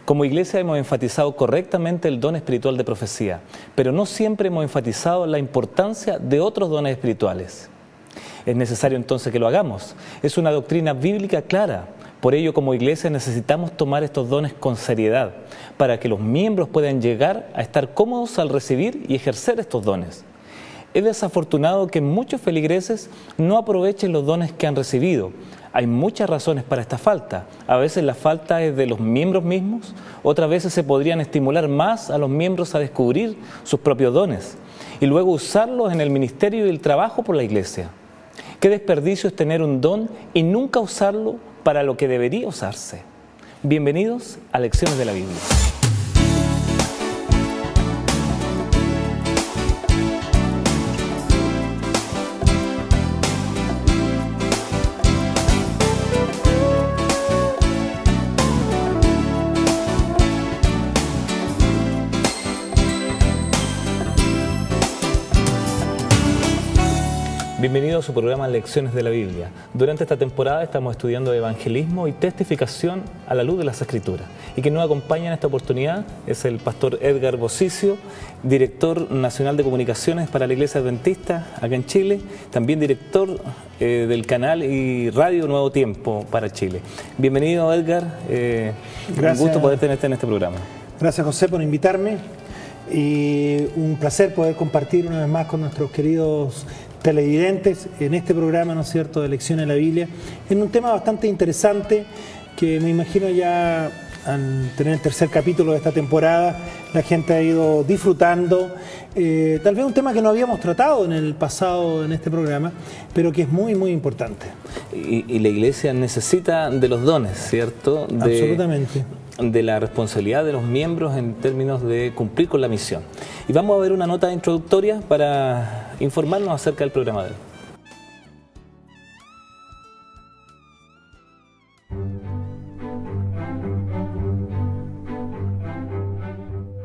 Como iglesia hemos enfatizado correctamente el don espiritual de profecía, pero no siempre hemos enfatizado la importancia de otros dones espirituales. Es necesario entonces que lo hagamos. Es una doctrina bíblica clara. Por ello, como iglesia necesitamos tomar estos dones con seriedad para que los miembros puedan llegar a estar cómodos al recibir y ejercer estos dones. Es desafortunado que muchos feligreses no aprovechen los dones que han recibido. Hay muchas razones para esta falta. A veces la falta es de los miembros mismos, otras veces se podrían estimular más a los miembros a descubrir sus propios dones y luego usarlos en el ministerio y el trabajo por la iglesia. Qué desperdicio es tener un don y nunca usarlo para lo que debería usarse. Bienvenidos a Lecciones de la Biblia. Bienvenido a su programa Lecciones de la Biblia. Durante esta temporada estamos estudiando evangelismo y testificación a la luz de las Escrituras. Y quien nos acompaña en esta oportunidad es el pastor Edgar Bosicio, director nacional de comunicaciones para la Iglesia Adventista acá en Chile, también director del canal y radio Nuevo Tiempo para Chile. Bienvenido, Edgar. Gracias. Un gusto poder tenerte en este programa. Gracias, José, por invitarme. Y un placer poder compartir una vez más con nuestros queridos televidentes en este programa, ¿no es cierto?, de Lecciones de la Biblia, en un tema bastante interesante que me imagino ya al tener el tercer capítulo de esta temporada la gente ha ido disfrutando. Tal vez un tema que no habíamos tratado en el pasado en este programa, pero que es muy, muy importante. Y la iglesia necesita de los dones, ¿cierto? Absolutamente. De la responsabilidad de los miembros en términos de cumplir con la misión. Y vamos a ver una nota introductoria para informarnos acerca del programa de hoy.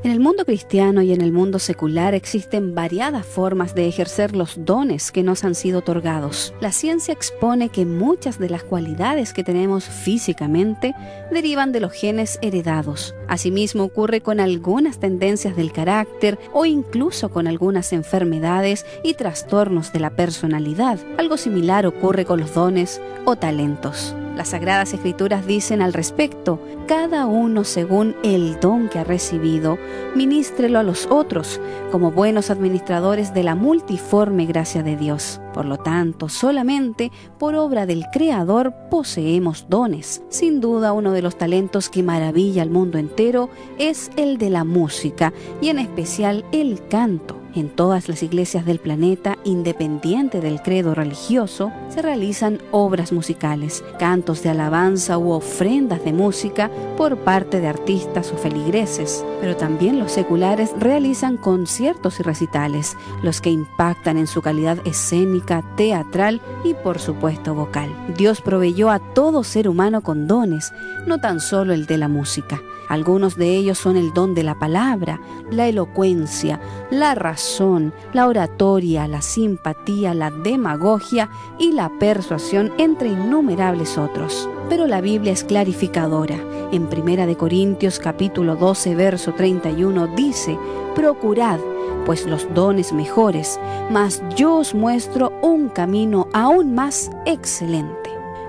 En el mundo cristiano y en el mundo secular existen variadas formas de ejercer los dones que nos han sido otorgados. La ciencia expone que muchas de las cualidades que tenemos físicamente derivan de los genes heredados. Asimismo ocurre con algunas tendencias del carácter o incluso con algunas enfermedades y trastornos de la personalidad. Algo similar ocurre con los dones o talentos. Las Sagradas Escrituras dicen al respecto: cada uno según el don que ha recibido, ministrelo a los otros, como buenos administradores de la multiforme gracia de Dios. Por lo tanto, solamente por obra del Creador poseemos dones. Sin duda, uno de los talentos que maravilla al mundo entero es el de la música, y en especial el canto. En todas las iglesias del planeta, independiente del credo religioso, se realizan obras musicales, cantos de alabanza u ofrendas de música por parte de artistas o feligreses. Pero también los seculares realizan conciertos y recitales, los que impactan en su calidad escénica, teatral y por supuesto vocal. Dios proveyó a todo ser humano con dones, no tan solo el de la música. Algunos de ellos son el don de la palabra, la elocuencia, la razón, la oratoria, la simpatía, la demagogia y la persuasión, entre innumerables otros. Pero la Biblia es clarificadora. En 1 Corintios capítulo 12, verso 31 dice: procurad pues los dones mejores, mas yo os muestro un camino aún más excelente.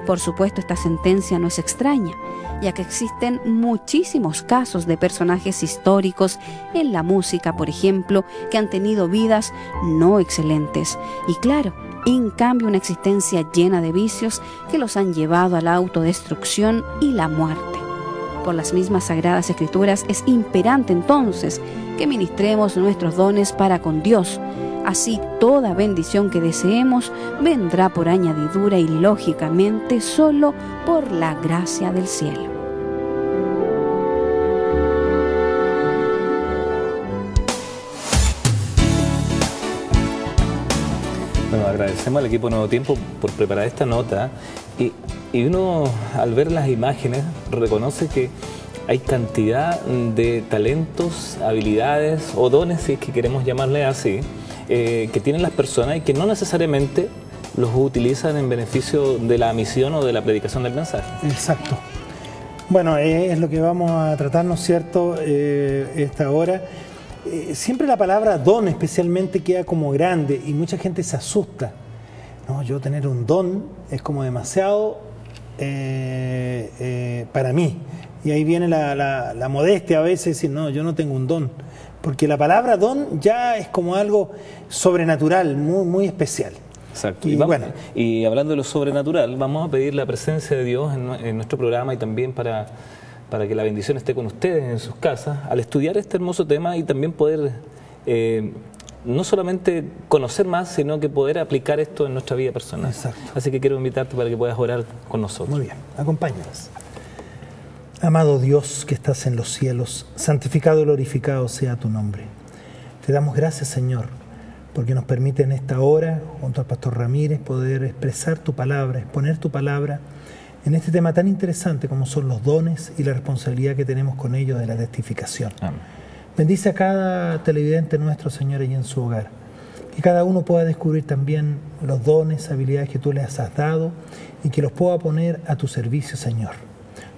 Por supuesto, esta sentencia no es extraña, ya que existen muchísimos casos de personajes históricos en la música, por ejemplo, que han tenido vidas no excelentes. Y claro, en cambio una existencia llena de vicios que los han llevado a la autodestrucción y la muerte. Por las mismas Sagradas Escrituras es imperante entonces que ministremos nuestros dones para con Dios. Así toda bendición que deseemos vendrá por añadidura y lógicamente solo por la gracia del cielo. Bueno, agradecemos al equipo Nuevo Tiempo por preparar esta nota y uno al ver las imágenes reconoce que hay cantidad de talentos, habilidades o dones, si es que queremos llamarle así, que tienen las personas y que no necesariamente los utilizan en beneficio de la misión o de la predicación del mensaje. Exacto. Bueno, es lo que vamos a tratar, ¿no es cierto?, esta hora. Siempre la palabra don especialmente queda como grande y mucha gente se asusta. No, yo tener un don es como demasiado para mí. Y ahí viene la modestia a veces, decir, no, yo no tengo un don. Porque la palabra don ya es como algo sobrenatural, muy, muy especial. Exacto. Y hablando de lo sobrenatural, vamos a pedir la presencia de Dios en nuestro programa y también para que la bendición esté con ustedes en sus casas, al estudiar este hermoso tema y también poder no solamente conocer más, sino que poder aplicar esto en nuestra vida personal. Exacto. Así que quiero invitarte para que puedas orar con nosotros. Muy bien, acompáñanos. Amado Dios que estás en los cielos, santificado y glorificado sea tu nombre. Te damos gracias, Señor, porque nos permite en esta hora, junto al pastor Ramírez, poder expresar tu palabra, exponer tu palabra en este tema tan interesante como son los dones y la responsabilidad que tenemos con ellos de la testificación. Amén. Bendice a cada televidente nuestro, Señor, y en su hogar. Que cada uno pueda descubrir también los dones, habilidades que tú les has dado y que los pueda poner a tu servicio, Señor.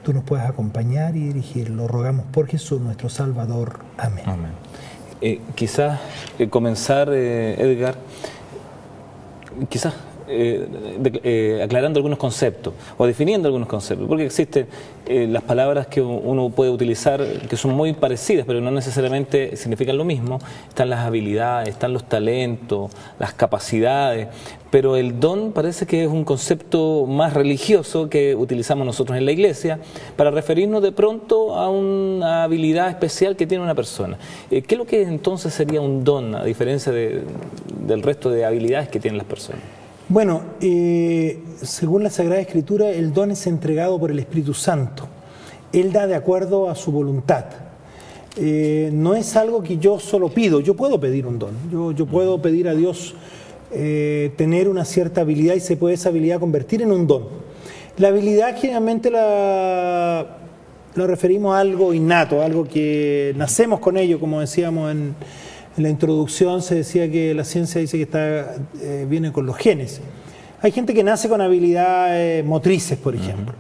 Tú nos puedas acompañar y dirigir. Lo rogamos por Jesús, nuestro Salvador. Amén. Amén. Quizás comenzar, Edgar, quizás aclarando algunos conceptos o definiendo algunos conceptos, porque existen las palabras que uno puede utilizar que son muy parecidas, pero no necesariamente significan lo mismo. Están las habilidades, están los talentos, las capacidades, pero el don parece que es un concepto más religioso que utilizamos nosotros en la iglesia para referirnos de pronto a una habilidad especial que tiene una persona. ¿Qué es lo que entonces sería un don, a diferencia del resto de habilidades que tienen las personas? Bueno, según la Sagrada Escritura, el don es entregado por el Espíritu Santo. Él da de acuerdo a su voluntad. No es algo que yo solo pido. Yo puedo pedir un don. Yo puedo pedir a Dios tener una cierta habilidad y se puede esa habilidad convertir en un don. La habilidad generalmente la referimos a algo innato, algo que nacemos con ello, como decíamos en la introducción. Se decía que la ciencia dice que viene con los genes. Hay gente que nace con habilidades motrices, por ejemplo.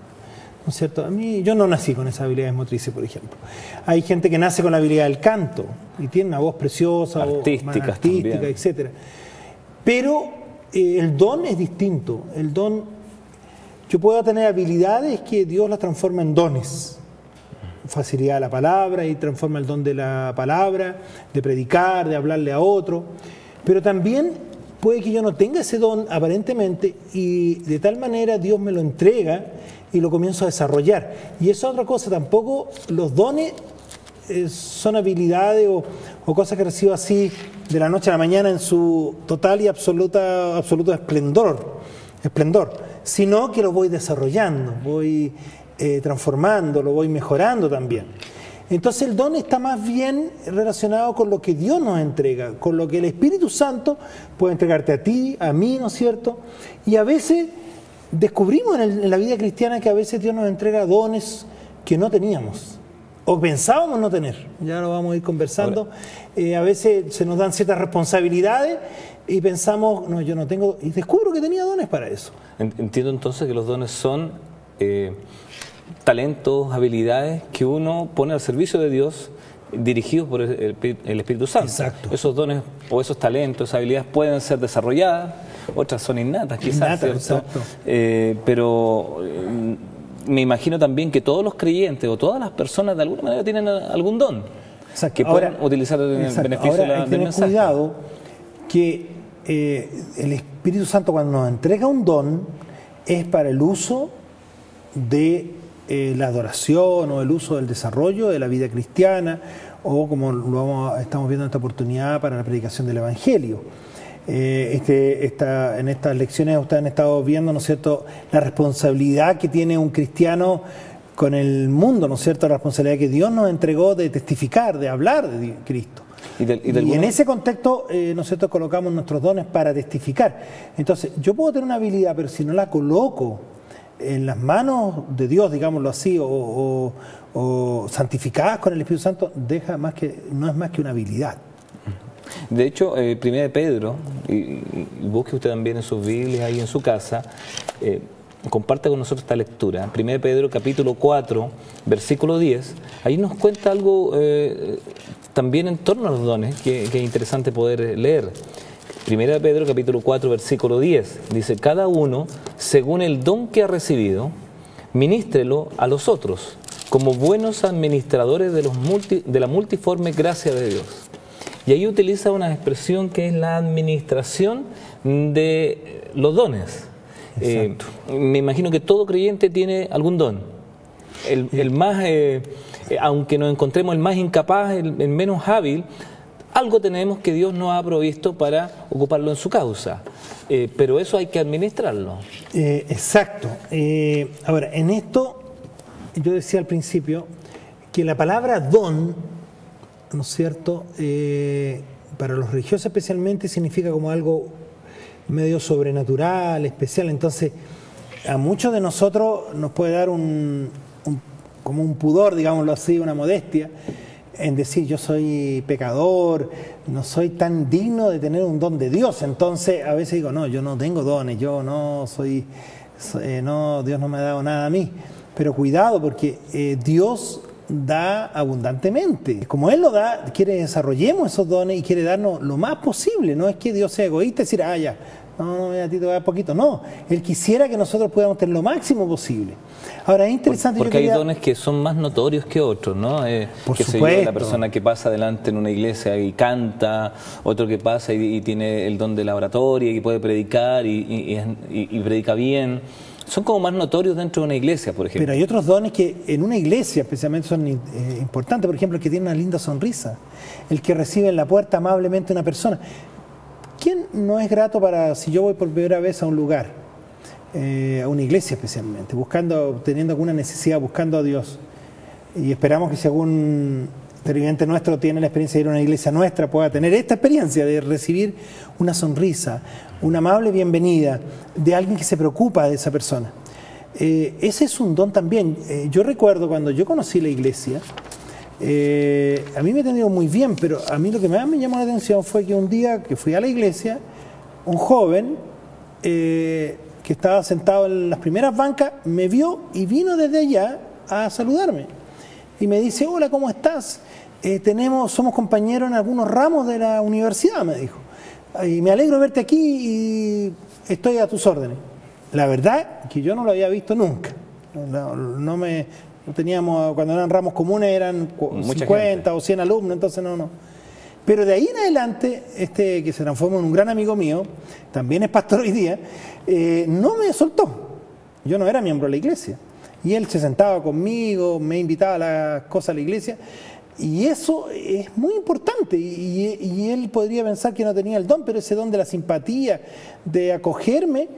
¿No es cierto? Yo no nací con esas habilidades motrices, por ejemplo. Hay gente que nace con la habilidad del canto y tiene una voz preciosa, artística, etc. Pero el don es distinto. El don, yo puedo tener habilidades que Dios las transforma en dones. Facilidad de la palabra y transforma el don de la palabra, de predicar, de hablarle a otro. Pero también puede que yo no tenga ese don aparentemente y de tal manera Dios me lo entrega y lo comienzo a desarrollar. Y esa otra cosa, tampoco los dones son habilidades o cosas que recibo así de la noche a la mañana en su total y absoluto esplendor, sino que lo voy desarrollando, voy transformando, lo voy mejorando también. Entonces el don está más bien relacionado con lo que Dios nos entrega, con lo que el Espíritu Santo puede entregarte a ti, a mí, ¿no es cierto? Y a veces descubrimos en la vida cristiana que a veces Dios nos entrega dones que no teníamos o pensábamos no tener. Ya lo vamos a ir conversando. A veces se nos dan ciertas responsabilidades y pensamos, no, yo no tengo, y descubro que tenía dones para eso. Entiendo entonces que los dones son talentos, habilidades que uno pone al servicio de Dios, dirigidos por el Espíritu Santo. Exacto. Esos dones o esos talentos, esas habilidades pueden ser desarrolladas, otras son innatas quizás, ¿cierto? Exacto. Pero me imagino también que todos los creyentes o todas las personas de alguna manera tienen algún don. Exacto. Que pueden utilizar en el beneficio del mensaje. Cuidado que el Espíritu Santo, cuando nos entrega un don, es para el uso de la adoración o el uso del desarrollo de la vida cristiana, o como estamos viendo en esta oportunidad, para la predicación del Evangelio. En estas lecciones ustedes han estado viendo, ¿no es cierto?, la responsabilidad que tiene un cristiano con el mundo, ¿no es cierto?, la responsabilidad que Dios nos entregó de testificar, de hablar de Cristo. Y en ese contexto, nosotros colocamos nuestros dones para testificar. Entonces, yo puedo tener una habilidad, pero si no la coloco en las manos de Dios, digámoslo así, o santificadas con el Espíritu Santo, no es más que una habilidad. De hecho, Primera de Pedro, y busque usted también en sus Biblias ahí en su casa, comparte con nosotros esta lectura, 1 Pedro capítulo 4, versículo 10, ahí nos cuenta algo también en torno a los dones, que es interesante poder leer. 1 Pedro capítulo 4, versículo 10, dice, cada uno, según el don que ha recibido, ministrelo a los otros, como buenos administradores de la multiforme gracia de Dios. Y ahí utiliza una expresión que es la administración de los dones. Me imagino que todo creyente tiene algún don. El más, aunque nos encontremos el más incapaz, el menos hábil, algo tenemos que Dios nos ha provisto para ocuparlo en su causa. Pero eso hay que administrarlo. Exacto. Ahora, en esto, yo decía al principio que la palabra don, ¿no es cierto?, para los religiosos especialmente significa como algo medio sobrenatural, especial. Entonces, a muchos de nosotros nos puede dar como un pudor, digámoslo así, una modestia, en decir yo soy pecador, no soy tan digno de tener un don de Dios. Entonces, a veces digo, no, yo no tengo dones, yo no soy, no, Dios no me ha dado nada a mí. Pero cuidado, porque Dios da abundantemente. Como Él lo da, quiere que desarrollemos esos dones y quiere darnos lo más posible. No es que Dios sea egoísta y decir, ya, no, a ti te va a dar poquito. No, Él quisiera que nosotros podamos tener lo máximo posible. Ahora, es interesante... Porque hay dones que son más notorios que otros, ¿no? Por que supuesto. La persona que pasa adelante en una iglesia y canta, otro que pasa y tiene el don de la oratoria y puede predicar y predica bien. Son como más notorios dentro de una iglesia, por ejemplo. Pero hay otros dones que en una iglesia especialmente son importantes. Por ejemplo, el que tiene una linda sonrisa, el que recibe en la puerta amablemente a una persona. ¿Quién no es grato para, si yo voy por primera vez a un lugar, a una iglesia especialmente, teniendo alguna necesidad, buscando a Dios, y esperamos que si algún televidente nuestro tiene la experiencia de ir a una iglesia nuestra, pueda tener esta experiencia de recibir una sonrisa, una amable bienvenida de alguien que se preocupa de esa persona? Ese es un don también. Yo recuerdo cuando yo conocí la iglesia, a mí me atendió muy bien, pero a mí lo que más me llamó la atención fue que un día que fui a la iglesia, un joven que estaba sentado en las primeras bancas me vio y vino desde allá a saludarme y me dice, hola, ¿cómo estás? Somos compañeros en algunos ramos de la universidad, me dijo, y me alegro de verte aquí y estoy a tus órdenes. La verdad que yo no lo había visto nunca. No teníamos, cuando eran ramos comunes eran 50 o 100 alumnos, entonces no. Pero de ahí en adelante, que se transformó en un gran amigo mío, también es pastor hoy día, no me soltó. Yo no era miembro de la iglesia. Y él se sentaba conmigo, me invitaba a las cosas a la iglesia, y eso es muy importante. Y él podría pensar que no tenía el don, pero ese don de la simpatía, de acogerme,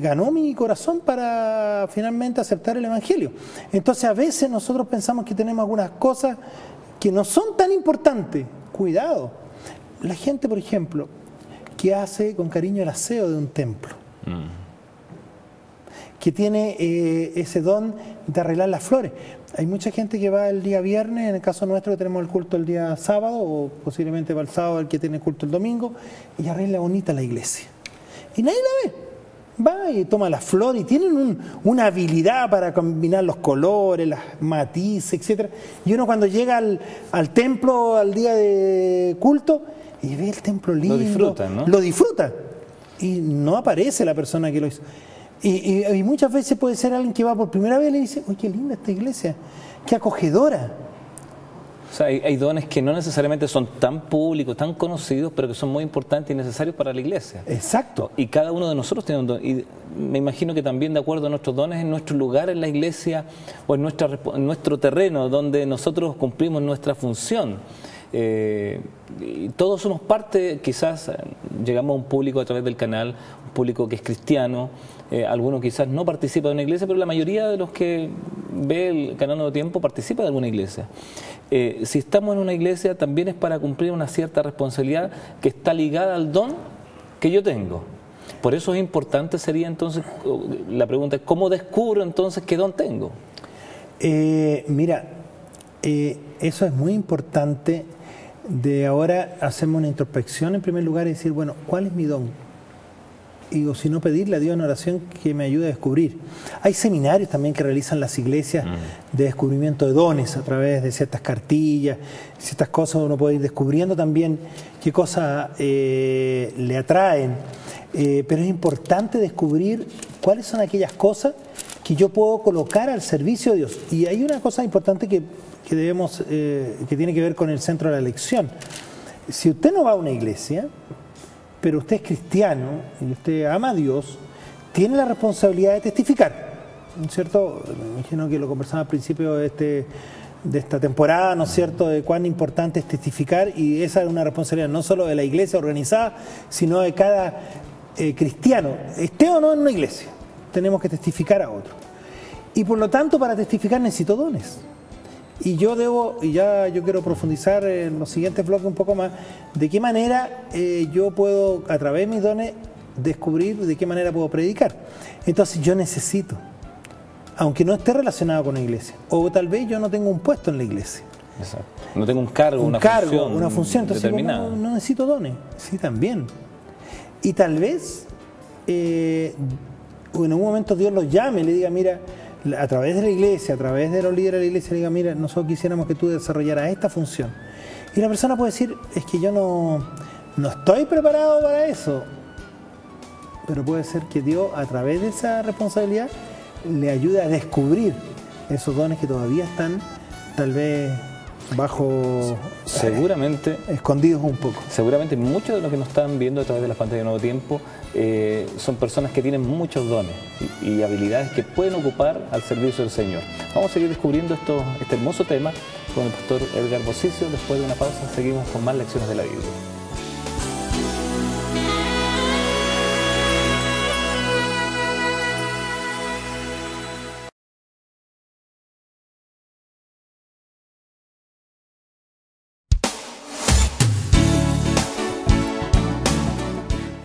ganó mi corazón para finalmente aceptar el Evangelio. Entonces a veces nosotros pensamos que tenemos algunas cosas que no son tan importantes. Cuidado. La gente, por ejemplo, que hace con cariño el aseo de un templo, que tiene ese don de arreglar las flores. Hay mucha gente que va el día viernes, en el caso nuestro que tenemos el culto el día sábado, o posiblemente va el sábado el que tiene el culto el domingo, y arregla bonita la iglesia. Y nadie la ve. Va y toma las flores y tienen una habilidad para combinar los colores, las matices, etc. Y uno cuando llega al templo al día de culto y ve el templo lindo, lo disfruta, ¿no? Lo disfruta. Y no aparece la persona que lo hizo. Y muchas veces puede ser alguien que va por primera vez y le dice, ¡uy, qué linda esta iglesia! ¡Qué acogedora! O sea, hay dones que no necesariamente son tan públicos, tan conocidos, pero que son muy importantes y necesarios para la iglesia. Exacto. Y cada uno de nosotros tiene un don. Y me imagino que también de acuerdo a nuestros dones, en nuestro lugar en la iglesia o en nuestro terreno, donde nosotros cumplimos nuestra función. Y todos somos parte, quizás llegamos a un público a través del canal, un público que es cristiano, algunos quizás no participa de una iglesia, pero la mayoría de los que ve el canal Nuevo Tiempo participa de alguna iglesia. Si estamos en una iglesia también es para cumplir una cierta responsabilidad que está ligada al don que yo tengo. Por eso es importante, sería entonces, la pregunta es, ¿cómo descubro entonces qué don tengo? Eso es muy importante. De ahora hacemos una introspección en primer lugar y decir, bueno, ¿cuál es mi don? o si no pedirle a Dios en oración que me ayude a descubrir. Hay seminarios también que realizan las iglesias de descubrimiento de dones a través de ciertas cartillas, ciertas cosas. Uno puede ir descubriendo también qué cosas le atraen, pero es importante descubrir cuáles son aquellas cosas que yo puedo colocar al servicio de Dios. Y hay una cosa importante que tiene que ver con el centro de la elección. Si usted no va a una iglesia, pero usted es cristiano y usted ama a Dios, tiene la responsabilidad de testificar, ¿no es cierto? Me imagino que lo conversaba al principio de esta temporada, ¿no es cierto?, de cuán importante es testificar, y esa es una responsabilidad no solo de la iglesia organizada, sino de cada cristiano, esté o no en una iglesia, tenemos que testificar a otro. Y por lo tanto, para testificar necesito dones. Y yo quiero profundizar en los siguientes bloques un poco más, de qué manera yo puedo, a través de mis dones, descubrir de qué manera puedo predicar. Entonces yo necesito, aunque no esté relacionado con la iglesia, o tal vez yo no tengo un puesto en la iglesia. Exacto. No tengo una función entonces determinada. No necesito dones, sí, también. Y tal vez en un momento Dios los llame y le diga, mira, a través de la iglesia, a través de los líderes de la iglesia, le diga, mira, nosotros quisiéramos que tú desarrollaras esta función. Y la persona puede decir, es que yo no estoy preparado para eso. Pero puede ser que Dios, a través de esa responsabilidad, le ayude a descubrir esos dones que todavía están, tal vez, seguramente escondidos un poco. Seguramente muchos de los que nos están viendo a través de las pantallas de Nuevo Tiempo son personas que tienen muchos dones y habilidades que pueden ocupar al servicio del Señor. Vamos a seguir descubriendo este hermoso tema con el pastor Edgar Bosicio. Después de una pausa seguimos con más lecciones de la Biblia.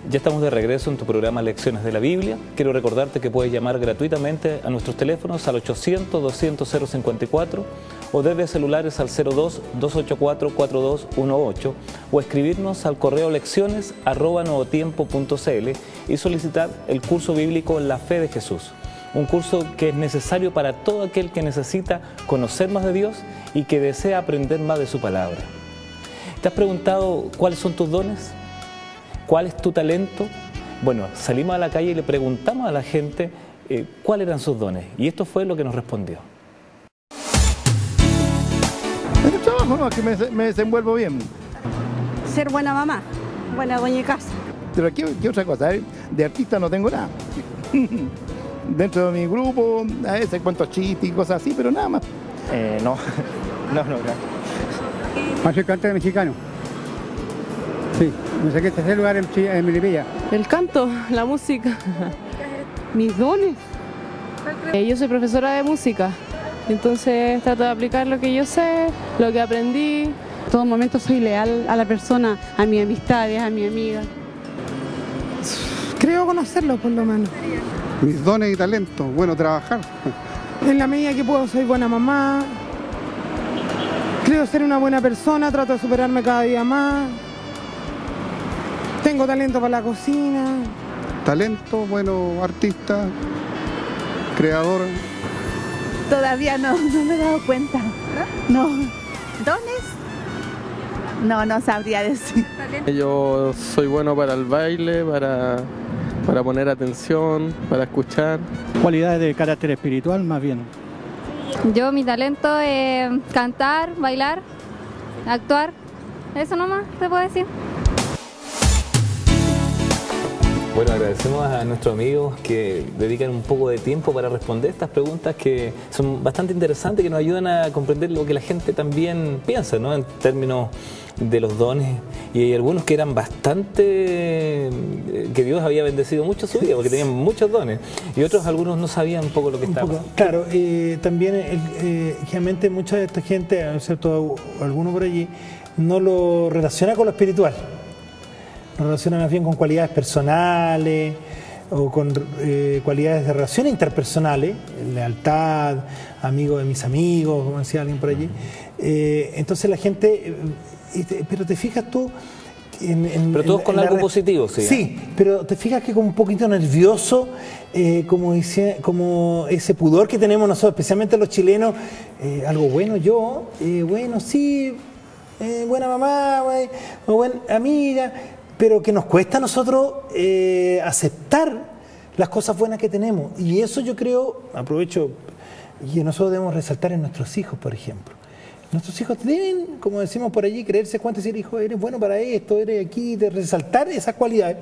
Ya estamos de regreso en tu programa Lecciones de la Biblia. Quiero recordarte que puedes llamar gratuitamente a nuestros teléfonos al 800-200-054 o desde celulares al 02-284-4218 o escribirnos al correo lecciones@nuevotiempo.cl y solicitar el curso bíblico La Fe de Jesús. Un curso que es necesario para todo aquel que necesita conocer más de Dios y que desea aprender más de su palabra. ¿Te has preguntado cuáles son tus dones? ¿Cuál es tu talento? Bueno, salimos a la calle y le preguntamos a la gente cuáles eran sus dones. Y esto fue lo que nos respondió. En el trabajo no, es que me desenvuelvo bien. Ser buena mamá, buena dueña de casa. Pero ¿qué otra cosa? De artista no tengo nada. Dentro de mi grupo, a veces cuento chistes y cosas así, pero nada más. No. Soy cantante mexicano. Sí, me saqué tercer lugar en Melipilla. El canto, la música, mis dones. Yo soy profesora de música, entonces trato de aplicar lo que yo sé, lo que aprendí. En todo momento soy leal a la persona, a mis amistades, a mi amiga. Creo conocerlo por lo menos. Mis dones y talentos, bueno, trabajar. En la medida que puedo soy buena mamá. Creo ser una buena persona, trato de superarme cada día más. Tengo talento para la cocina. Talento, bueno, artista, creador. Todavía no me he dado cuenta. No. ¿Dones? No sabría decir. Yo soy bueno para el baile, para poner atención, para escuchar. Cualidades de carácter espiritual, más bien. Yo, mi talento es cantar, bailar, actuar. Eso nomás te puedo decir. Bueno, agradecemos a nuestros amigos que dedican un poco de tiempo para responder estas preguntas que son bastante interesantes, que nos ayudan a comprender lo que la gente también piensa, ¿no?, en términos de los dones. Y hay algunos que eran bastante... que Dios había bendecido mucho su vida, porque tenían muchos dones. Y otros, algunos no sabían un poco lo que estaba. Claro, también realmente mucha de esta gente, excepto alguno por allí, no lo relaciona con lo espiritual. Lo relaciona más bien con cualidades personales o con cualidades de relaciones interpersonales, lealtad, amigo de mis amigos, como decía alguien por allí. Entonces la gente, pero te fijas tú, Pero todos con algo positivo, sí. Sí, pero te fijas que como un poquito nervioso, como ese pudor que tenemos nosotros, especialmente los chilenos, algo bueno yo, bueno, sí, buena mamá, o buena amiga, pero que nos cuesta a nosotros aceptar las cosas buenas que tenemos. Y eso yo creo, aprovecho, y nosotros debemos resaltar en nuestros hijos, por ejemplo. Nuestros hijos deben, como decimos por allí, creerse cuánto, decir, hijo, eres bueno para esto, eres aquí, de resaltar esas cualidades.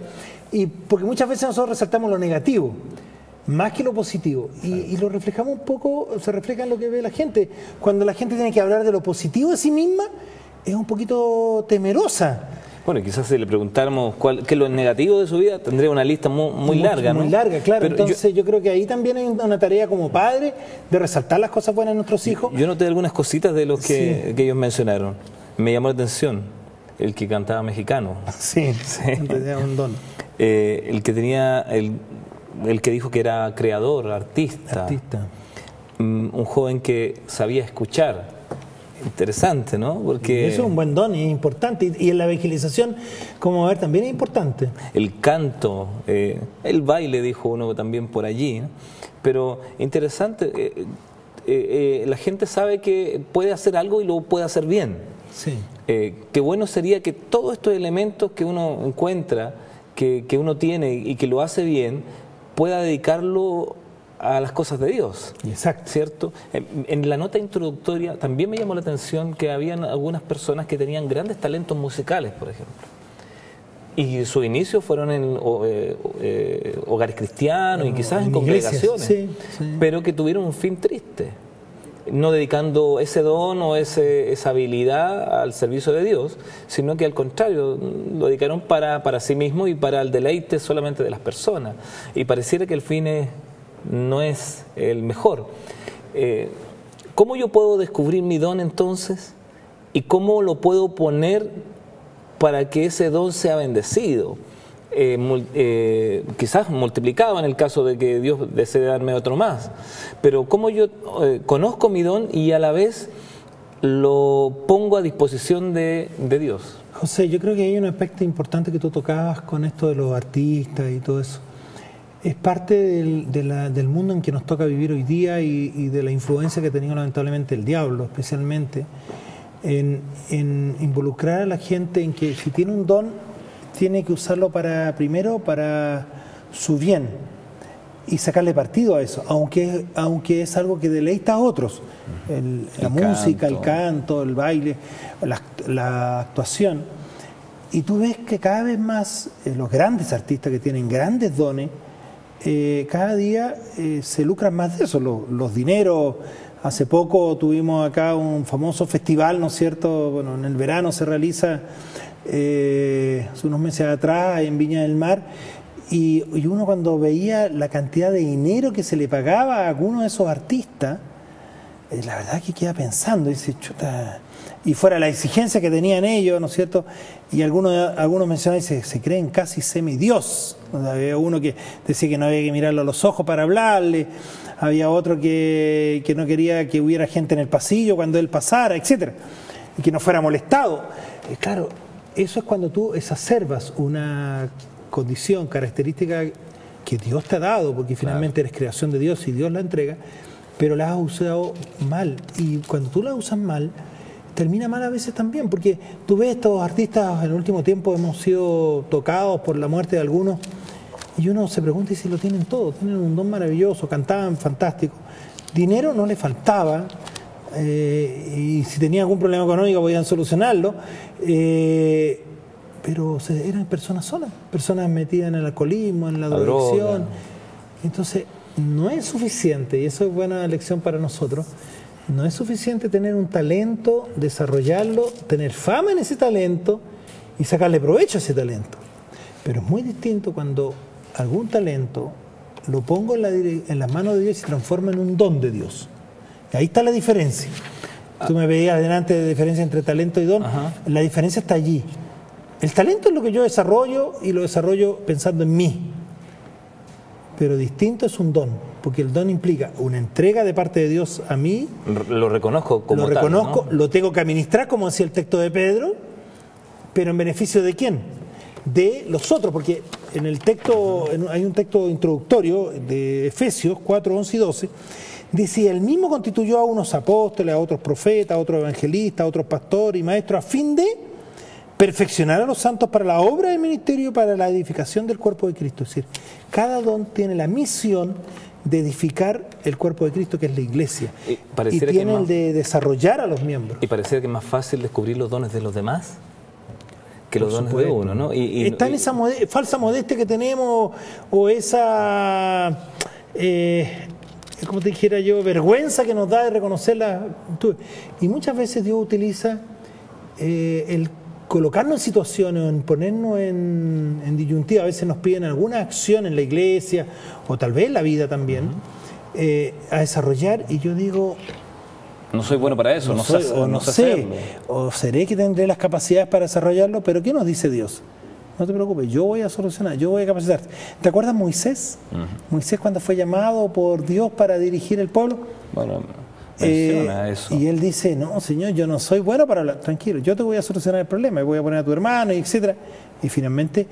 Y porque muchas veces nosotros resaltamos lo negativo, más que lo positivo. Y lo reflejamos un poco, se refleja en lo que ve la gente. Cuando la gente tiene que hablar de lo positivo de sí misma, es un poquito temerosa. Bueno, quizás si le preguntáramos qué es lo negativo de su vida, tendría una lista muy larga, ¿no? Muy larga, claro. Pero entonces yo creo que ahí también hay una tarea como padre de resaltar las cosas buenas de nuestros hijos. Yo noté algunas cositas de los que ellos mencionaron. Me llamó la atención el que cantaba mexicano. Sí, tenía un don. El que tenía, el que dijo que era creador, artista. Un joven que sabía escuchar. Interesante, ¿no? Porque eso es un buen don y es importante. Y en la evangelización, como ver, también es importante. El canto, el baile, dijo uno también por allí, ¿no? Pero interesante, la gente sabe que puede hacer algo y lo puede hacer bien. Sí. Qué bueno sería que todos estos elementos que uno encuentra, que uno tiene y que lo hace bien, pueda dedicarlo a las cosas de Dios. Exacto. ¿Cierto? En la nota introductoria también me llamó la atención que habían algunas personas que tenían grandes talentos musicales, por ejemplo. Y sus inicios fueron en hogares cristianos y quizás en congregaciones, pero que tuvieron un fin triste, no dedicando ese don o esa habilidad al servicio de Dios, sino que al contrario, lo dedicaron para sí mismos y para el deleite solamente de las personas. Y pareciera que el fin no es el mejor. ¿Cómo yo puedo descubrir mi don entonces? ¿Y cómo lo puedo poner para que ese don sea bendecido? Quizás multiplicado en el caso de que Dios desee darme otro más. Pero ¿cómo yo conozco mi don y a la vez lo pongo a disposición de Dios? José, yo creo que hay un aspecto importante que tú tocabas con esto de los artistas y todo eso. Es parte del mundo en que nos toca vivir hoy día y de la influencia que ha tenido lamentablemente el diablo, especialmente, en involucrar a la gente en que si tiene un don, tiene que usarlo primero para su bien y sacarle partido a eso, aunque es algo que deleita a otros. La música, el canto, el baile, la actuación. Y tú ves que cada vez más los grandes artistas que tienen grandes dones, cada día se lucran más de eso, los dineros. Hace poco tuvimos acá un famoso festival, ¿no es cierto? Bueno, en el verano se realiza, hace unos meses atrás, en Viña del Mar, y uno cuando veía la cantidad de dinero que se le pagaba a algunos de esos artistas, la verdad que queda pensando, dice, chuta, y fuera la exigencia que tenían ellos, ¿no es cierto? Y algunos mencionaban, se creen casi semidios. Había uno que decía que no había que mirarlo a los ojos para hablarle, había otro que no quería que hubiera gente en el pasillo cuando él pasara, etcétera, y que no fuera molestado. Claro, eso es cuando tú exacerbas una condición, característica que Dios te ha dado, porque finalmente eres creación de Dios y Dios la entrega, pero la has usado mal. Y cuando tú la usas mal, termina mal a veces también, porque tú ves estos artistas, en el último tiempo hemos sido tocados por la muerte de algunos, y uno se pregunta si lo tienen todo, tienen un don maravilloso, cantaban fantástico, dinero no les faltaba, y si tenían algún problema económico podían solucionarlo, pero eran personas solas, personas metidas en el alcoholismo, en la drogadicción. Entonces no es suficiente, y eso es buena lección para nosotros. No es suficiente tener un talento, desarrollarlo, tener fama en ese talento y sacarle provecho a ese talento. Pero es muy distinto cuando algún talento lo pongo en las manos de Dios y se transforma en un don de Dios. Y ahí está la diferencia. Tú me veías delante de la diferencia entre talento y don. La diferencia está allí. El talento es lo que yo desarrollo y lo desarrollo pensando en mí. Pero distinto es un don, porque el don implica una entrega de parte de Dios a mí. Lo reconozco como tal, ¿no? Lo tengo que administrar, como decía el texto de Pedro, ¿Pero en beneficio de quién? De los otros, porque en el texto, hay un texto introductorio de Efesios 4, 11 y 12, dice: el mismo constituyó a unos apóstoles, a otros profetas, a otros evangelistas, a otros pastores y maestros, a fin de perfeccionar a los santos para la obra del ministerio, para la edificación del cuerpo de Cristo. Es decir, cada don tiene la misión de edificar el cuerpo de Cristo, que es la iglesia, y tiene el de desarrollar a los miembros. Y pareciera que es más fácil descubrir los dones de los demás que los dones de uno, ¿no? Está en esa falsa modestia que tenemos, o esa, como te dijera yo, vergüenza que nos da de reconocerla. Y muchas veces Dios utiliza el colocarnos en situaciones, o en ponernos en disyuntiva. A veces nos piden alguna acción en la iglesia, o tal vez en la vida también, a desarrollar, y yo digo... No soy bueno para eso, no sé, o seré que tendré las capacidades para desarrollarlo, pero ¿qué nos dice Dios? No te preocupes, yo voy a solucionar, yo voy a capacitarte. ¿Te acuerdas Moisés? Moisés, cuando fue llamado por Dios para dirigir el pueblo. Bueno, menciona eso. Y él dice: no, Señor, yo no soy bueno para hablar. Tranquilo, yo te voy a solucionar el problema, voy a poner a tu hermano, etc. Y finalmente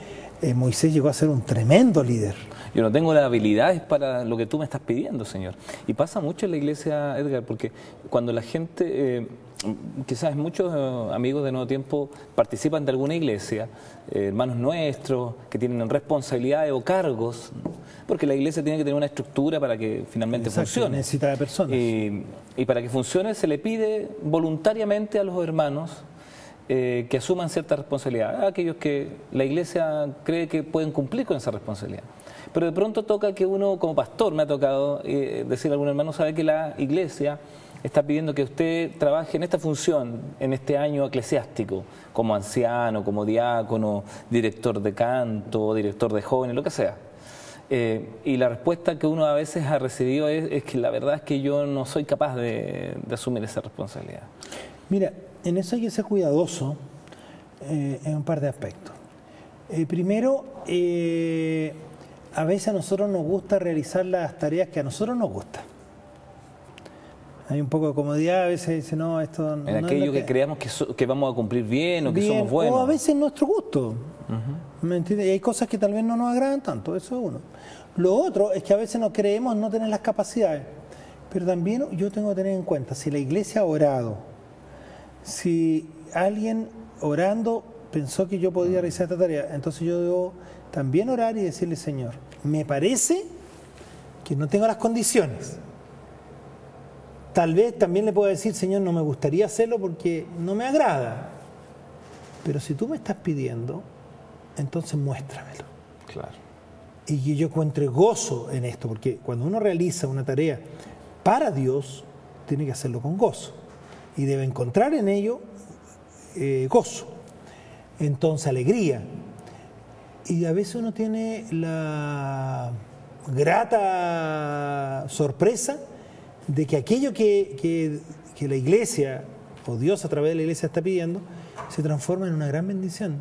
Moisés llegó a ser un tremendo líder. Yo no tengo las habilidades para lo que tú me estás pidiendo, Señor. Y pasa mucho en la iglesia, Edgar, porque cuando la gente, quizás muchos amigos de Nuevo Tiempo participan de alguna iglesia, hermanos nuestros, que tienen responsabilidades o cargos, porque la iglesia tiene que tener una estructura para que finalmente funcione. Necesita de personas. Y para que funcione se le pide voluntariamente a los hermanos que asuman cierta responsabilidad, a aquellos que la iglesia cree que pueden cumplir con esa responsabilidad. Pero de pronto toca que uno, como pastor, me ha tocado decirle a algún hermano, sabe que la iglesia está pidiendo que usted trabaje en esta función, en este año eclesiástico, como anciano, como diácono, director de canto, director de jóvenes, lo que sea. Y la respuesta que uno a veces ha recibido es que la verdad es que yo no soy capaz de asumir esa responsabilidad. Mira, en eso hay que ser cuidadoso en un par de aspectos. Primero, a veces a nosotros nos gusta realizar las tareas que a nosotros nos gustan. Hay un poco de comodidad, a veces dice, no, esto no en aquello que creamos que vamos a cumplir bien o que somos buenos. O a veces nuestro gusto. ¿Me entiendes? Y hay cosas que tal vez no nos agradan tanto, eso es uno. Lo otro es que a veces no creemos no tener las capacidades. Pero también yo tengo que tener en cuenta, si la iglesia ha orado, si alguien orando pensó que yo podía realizar esta tarea, entonces yo debo también orar y decirle, Señor, me parece que no tengo las condiciones. Tal vez también le puedo decir, Señor, no me gustaría hacerlo porque no me agrada. Pero si tú me estás pidiendo, entonces muéstramelo. Claro. Y que yo encuentre gozo en esto, porque cuando uno realiza una tarea para Dios, tiene que hacerlo con gozo. Y debe encontrar en ello gozo. Entonces, alegría. Y a veces uno tiene la grata sorpresa de que aquello que la iglesia, o Dios a través de la iglesia está pidiendo, se transforma en una gran bendición.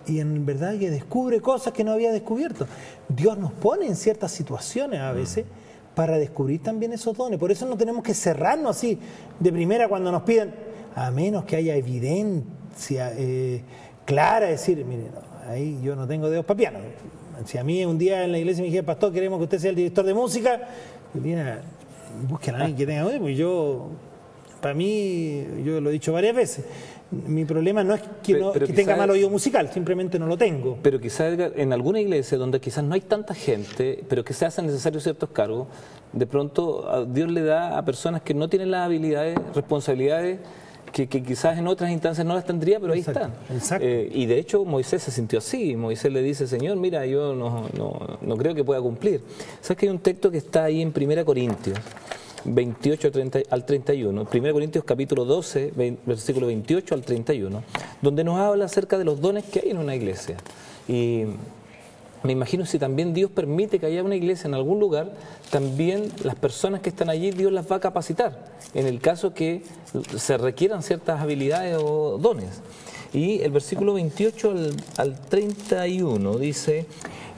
Y en verdad que descubre cosas que no había descubierto. Dios nos pone en ciertas situaciones a veces para descubrir también esos dones. Por eso no tenemos que cerrarnos así de primera cuando nos pidan, a menos que haya evidencia clara, decir, mire, no, ahí yo no tengo dedos para piano. Si a mí un día en la iglesia me dijeron, pastor, queremos que usted sea el director de música, mira, busquen a alguien que tenga dedos, pues para mí, yo lo he dicho varias veces, mi problema no es que tenga mal oído musical, simplemente no lo tengo. Pero quizás en alguna iglesia donde quizás no hay tanta gente, pero que se hacen necesarios ciertos cargos, de pronto Dios le da a personas que no tienen las habilidades, responsabilidades, que quizás en otras instancias no las tendría, pero ahí están. Y de hecho Moisés se sintió así. Moisés le dice, Señor, mira, yo no creo que pueda cumplir. ¿Sabes que hay un texto que está ahí en 1 Corintios 28 al 31, 1 Corintios capítulo 12, versículo 28 al 31, donde nos habla acerca de los dones que hay en una iglesia? Y me imagino si también Dios permite que haya una iglesia en algún lugar, también las personas que están allí Dios las va a capacitar, en el caso que se requieran ciertas habilidades o dones. Y el versículo 28 al 31 dice,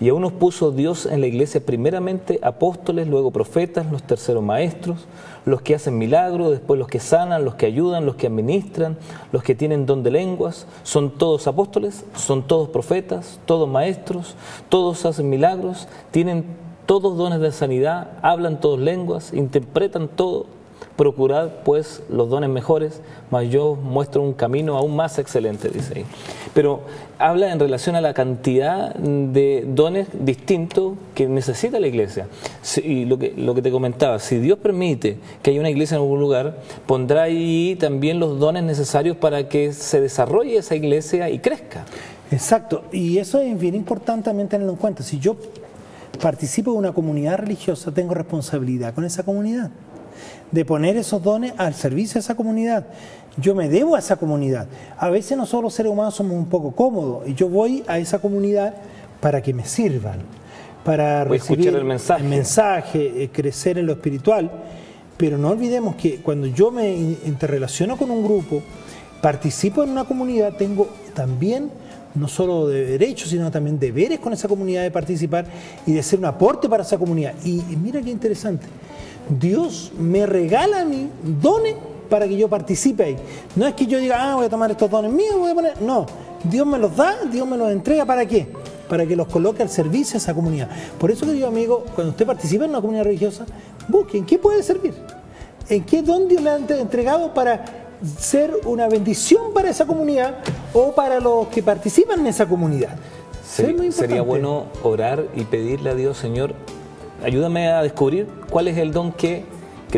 Y aún nos puso Dios en la iglesia primeramente apóstoles, luego profetas, los terceros maestros, los que hacen milagros, después los que sanan, los que ayudan, los que administran, los que tienen don de lenguas. Son todos apóstoles, son todos profetas, todos maestros, todos hacen milagros, tienen todos dones de sanidad, hablan todos lenguas, interpretan todo. Procurad pues los dones mejores, mas yo muestro un camino aún más excelente, dice ahí. Pero habla en relación a la cantidad de dones distintos que necesita la iglesia. Y lo que te comentaba, si Dios permite que haya una iglesia en algún lugar, pondrá ahí también los dones necesarios para que se desarrolle esa iglesia y crezca. Exacto, y eso es bien importante también tenerlo en cuenta. Si yo participo de una comunidad religiosa, tengo responsabilidad con esa comunidad, de poner esos dones al servicio de esa comunidad. Yo me debo a esa comunidad. A veces nosotros los seres humanos somos un poco cómodos y yo voy a esa comunidad para que me sirvan, para recibir el mensaje, crecer en lo espiritual. Pero no olvidemos que cuando yo me interrelaciono con un grupo, participo en una comunidad, tengo también no solo de derechos, sino también deberes con esa comunidad de participar y de ser un aporte para esa comunidad. Y mira qué interesante, Dios me regala a mí dones para que yo participe ahí. No es que yo diga, voy a tomar estos dones míos, voy a poner... No, Dios me los da, Dios me los entrega, ¿para qué? Para que los coloque al servicio de esa comunidad. Por eso, querido amigo, cuando usted participa en una comunidad religiosa, busque en qué puede servir, en qué don Dios le ha entregado para ser una bendición para esa comunidad o para los que participan en esa comunidad. Sería bueno orar y pedirle a Dios, Señor, ayúdame a descubrir cuál es el don que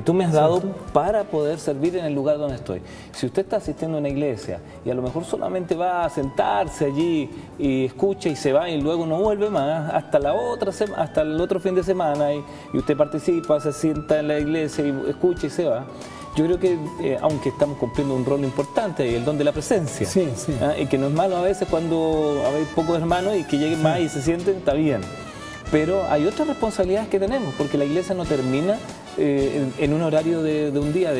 tú me has dado para poder servir en el lugar donde estoy. Si usted está asistiendo a una iglesia y a lo mejor solamente va a sentarse allí y escucha y se va y luego no vuelve más hasta el otro fin de semana y usted participa, se sienta en la iglesia y escucha y se va, yo creo que aunque estamos cumpliendo un rol importante, el don de la presencia, y que no es malo a veces cuando hay pocos hermanos y que lleguen más y se sienten, está bien. Pero hay otras responsabilidades que tenemos, porque la iglesia no termina en un horario de un día,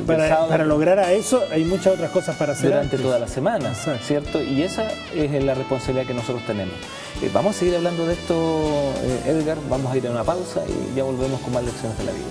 para lograr a eso hay muchas otras cosas para hacer durante toda la semana, ¿cierto? Y esa es la responsabilidad que nosotros tenemos. Vamos a seguir hablando de esto, Edgar, vamos a ir a una pausa y ya volvemos con más lecciones de la Biblia.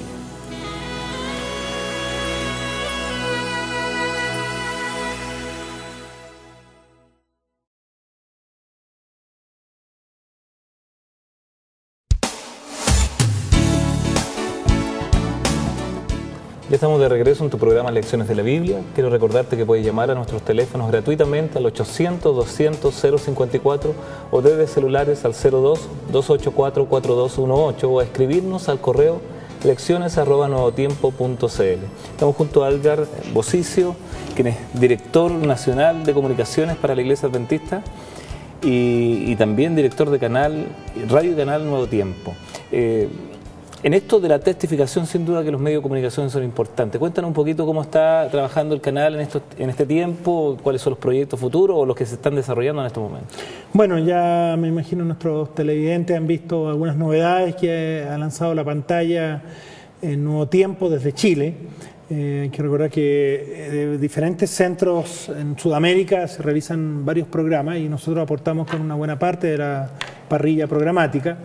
Ya estamos de regreso en tu programa Lecciones de la Biblia. Quiero recordarte que puedes llamar a nuestros teléfonos gratuitamente al 800-200-054 o desde celulares al 02-284-4218 o a escribirnos al correo lecciones@nuevotiempo.cl. Estamos junto a Edgar Bosicio, quien es director nacional de comunicaciones para la Iglesia Adventista y también director de Radio Canal Nuevo Tiempo. En esto de la testificación, sin duda que los medios de comunicación son importantes. Cuéntanos un poquito cómo está trabajando el canal en este tiempo, cuáles son los proyectos futuros o los que se están desarrollando en estos momentos. Bueno, ya me imagino nuestros televidentes han visto algunas novedades que ha lanzado la pantalla en Nuevo Tiempo desde Chile. Hay que recordar que de diferentes centros en Sudamérica se realizan varios programas y nosotros aportamos con una buena parte de la parrilla programática.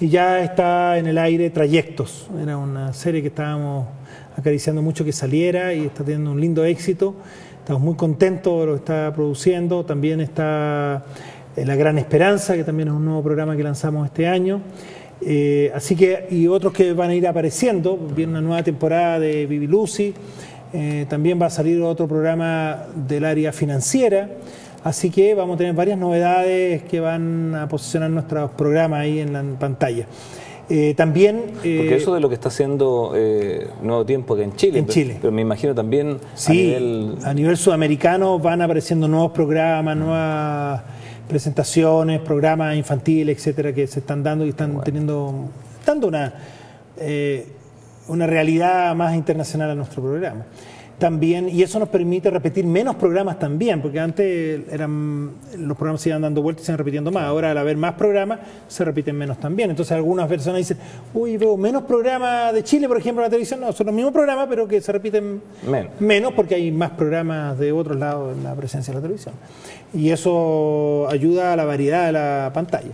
Y ya está en el aire Trayectos, era una serie que estábamos acariciando mucho que saliera y está teniendo un lindo éxito. Estamos muy contentos de lo que está produciendo. También está La Gran Esperanza, que también es un nuevo programa que lanzamos este año. Así que, y otros que van a ir apareciendo. Viene una nueva temporada de Vivi Lucy. También va a salir otro programa del área financiera. Así que vamos a tener varias novedades que van a posicionar nuestros programas ahí en la pantalla. También... porque eso de lo que está haciendo Nuevo Tiempo acá en Chile. Pero me imagino también a nivel sudamericano van apareciendo nuevos programas, nuevas presentaciones, programas infantiles, etcétera, que se están dando y están dando una realidad más internacional a nuestro programa. También, y eso nos permite repetir menos programas también, porque antes los programas se iban dando vueltas y se iban repitiendo más. Ahora, al haber más programas, se repiten menos también. Entonces, algunas personas dicen, uy, veo menos programas de Chile, por ejemplo, en la televisión. No, son los mismos programas, pero que se repiten menos porque hay más programas de otros lados en la presencia de la televisión. Y eso ayuda a la variedad de la pantalla.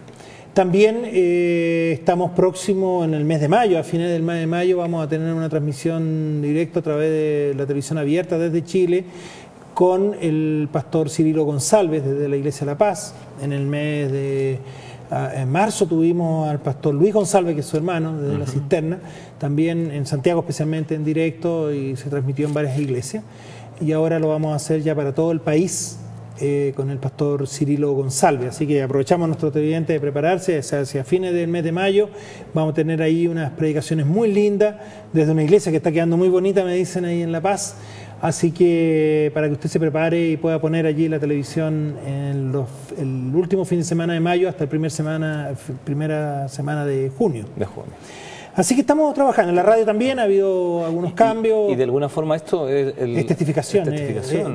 También estamos próximos en el mes de mayo, a fines del mes de mayo vamos a tener una transmisión directa a través de la televisión abierta desde Chile con el pastor Cirilo González desde la Iglesia de La Paz. En el mes de en marzo tuvimos al pastor Luis González, que es su hermano, desde La Cisterna, también en Santiago especialmente en directo, y se transmitió en varias iglesias. Y ahora lo vamos a hacer ya para todo el país, con el pastor Cirilo González. Así que aprovechamos a nuestros televidentes de prepararse. Hacia fines del mes de mayo vamos a tener ahí unas predicaciones muy lindas desde una iglesia que está quedando muy bonita, me dicen, ahí en La Paz. Así que para que usted se prepare y pueda poner allí la televisión en el último fin de semana de mayo hasta la primera semana de junio. Así que estamos trabajando. En la radio también ha habido algunos cambios. Y de alguna forma esto es testificación.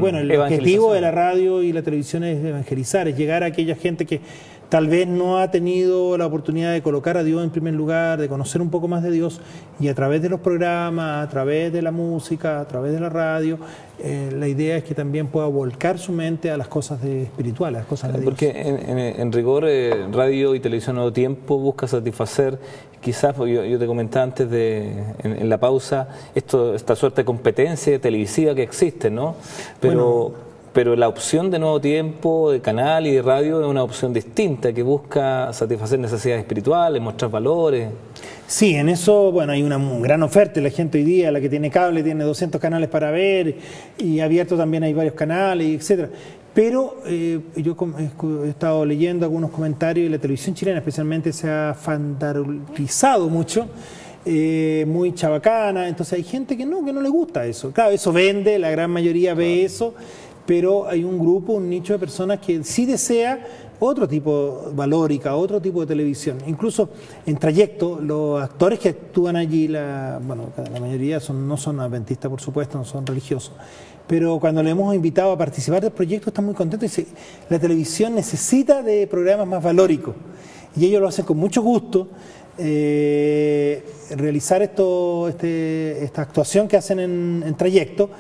Bueno, el objetivo de la radio y la televisión es evangelizar, es llegar a aquella gente que tal vez no ha tenido la oportunidad de colocar a Dios en primer lugar, de conocer un poco más de Dios, y a través de los programas, a través de la música, a través de la radio, la idea es que también pueda volcar su mente a las cosas espirituales, a las cosas de Dios. Porque en rigor, radio y televisión Nuevo Tiempo busca satisfacer, quizás, yo te comentaba antes en la pausa, esta suerte de competencia televisiva que existe, ¿no? Pero la opción de Nuevo Tiempo, de canal y de radio, es una opción distinta que busca satisfacer necesidades espirituales, mostrar valores. Sí, en eso, bueno, hay una gran oferta. La gente hoy día, la que tiene cable, tiene 200 canales para ver, y abierto también hay varios canales, etcétera. Pero yo he estado leyendo algunos comentarios y la televisión chilena especialmente se ha fandarizado mucho, muy chabacana. Entonces hay gente que no le gusta eso. Claro, eso vende, la gran mayoría ve eso, pero hay un grupo, un nicho de personas que sí desea otro tipo valórica, otro tipo de televisión. Incluso en Trayecto, los actores que actúan allí, la mayoría no son adventistas, por supuesto, no son religiosos, pero cuando le hemos invitado a participar del proyecto están muy contentos y dicen, la televisión necesita de programas más valóricos, y ellos lo hacen con mucho gusto. Realizar esta actuación que hacen en Trayecto,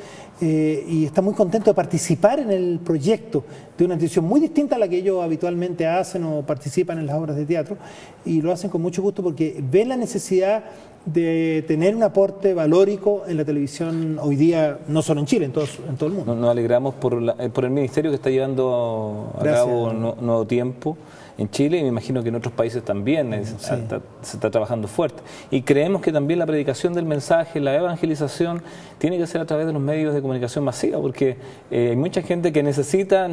y está muy contento de participar en el proyecto de una televisión muy distinta a la que ellos habitualmente hacen o participan en las obras de teatro, y lo hacen con mucho gusto porque ven la necesidad de tener un aporte valórico en la televisión hoy día, no solo en Chile, en todo el mundo. Nos alegramos por el ministerio que está llevando a cabo Nuevo Tiempo en Chile, y me imagino que en otros países también se está trabajando fuerte. Y creemos que también la predicación del mensaje, la evangelización, tiene que ser a través de los medios de comunicación masiva, porque hay mucha gente que necesita,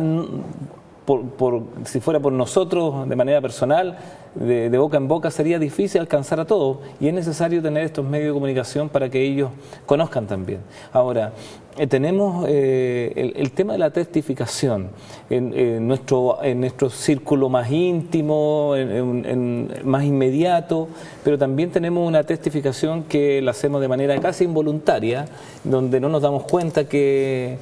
si fuera por nosotros de manera personal, de boca en boca, sería difícil alcanzar a todos, y es necesario tener estos medios de comunicación para que ellos conozcan también. Ahora, tenemos el tema de la testificación en nuestro círculo más íntimo, más inmediato, pero también tenemos una testificación que la hacemos de manera casi involuntaria, donde no nos damos cuenta que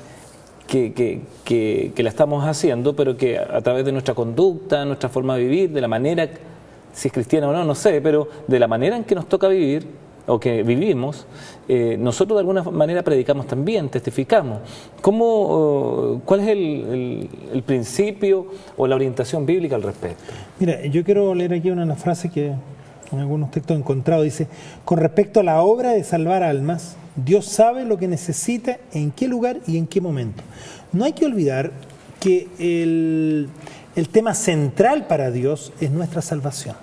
la estamos haciendo, pero que a través de nuestra conducta, nuestra forma de vivir, de la manera, si es cristiana o no, no sé, pero de la manera en que nos toca vivir o que vivimos, nosotros de alguna manera predicamos también, testificamos. ¿Cuál es el principio o la orientación bíblica al respecto? Mira, yo quiero leer aquí una frase que en algunos textos he encontrado, dice: con respecto a la obra de salvar almas, Dios sabe lo que necesita, en qué lugar y en qué momento. No hay que olvidar que el tema central para Dios es nuestra salvación.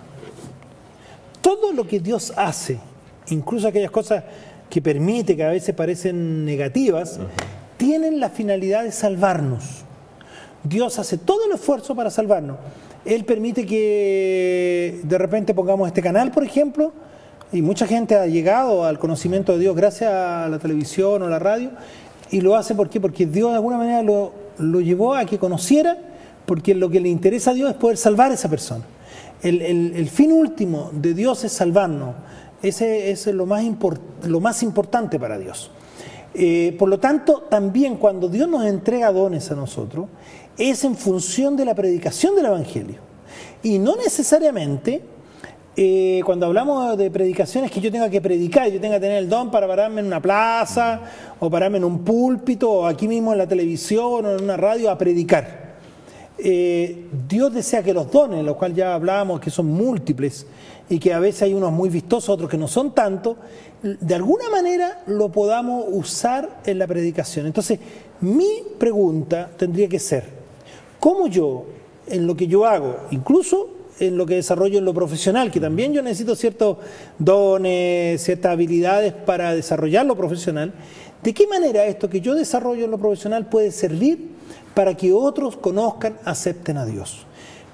Todo lo que Dios hace, incluso aquellas cosas que permite, que a veces parecen negativas, tienen la finalidad de salvarnos. Dios hace todo el esfuerzo para salvarnos. Él permite que de repente pongamos este canal, por ejemplo, y mucha gente ha llegado al conocimiento de Dios gracias a la televisión o la radio, y lo hace ¿por qué? Porque Dios de alguna manera lo llevó a que conociera, porque lo que le interesa a Dios es poder salvar a esa persona. El fin último de Dios es salvarnos. Ese es lo más importante para Dios. Por lo tanto, también cuando Dios nos entrega dones a nosotros, es en función de la predicación del Evangelio. Y no necesariamente, cuando hablamos de predicaciones, que yo tenga que predicar, yo tenga que tener el don para pararme en una plaza, o pararme en un púlpito, o aquí mismo en la televisión, o en una radio a predicar. Dios desea que los dones, los cuales ya hablábamos, que son múltiples y que a veces hay unos muy vistosos, otros que no son tanto, de alguna manera lo podamos usar en la predicación. Entonces, mi pregunta tendría que ser, ¿cómo yo, en lo que yo hago, incluso en lo que desarrollo en lo profesional, que también yo necesito ciertos dones, ciertas habilidades para desarrollar lo profesional, de qué manera esto que yo desarrollo en lo profesional puede servir para que otros conozcan, acepten a Dios?